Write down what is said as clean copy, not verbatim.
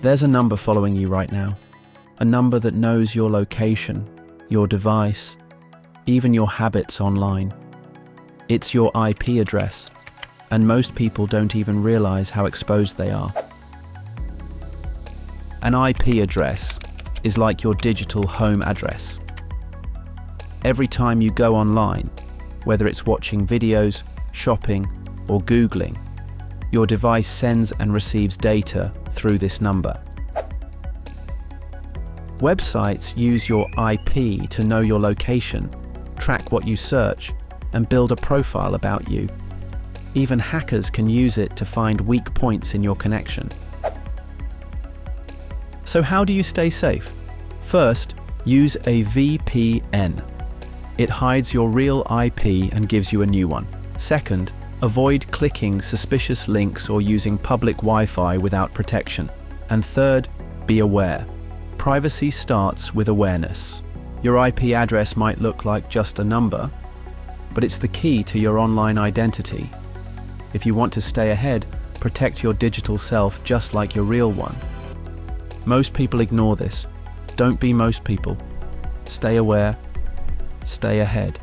There's a number following you right now, a number that knows your location, your device, even your habits online. It's your IP address, and most people don't even realize how exposed they are. An IP address is like your digital home address. Every time you go online, whether it's watching videos, shopping, or Googling, your device sends and receives data through this number. Websites use your IP to know your location, track what you search, and build a profile about you. Even hackers can use it to find weak points in your connection. So how do you stay safe? First, use a VPN. It hides your real IP and gives you a new one. Second, avoid clicking suspicious links or using public Wi-Fi without protection. And third, be aware. Privacy starts with awareness. Your IP address might look like just a number, but it's the key to your online identity. If you want to stay ahead, protect your digital self just like your real one. Most people ignore this. Don't be most people. Stay aware, stay ahead.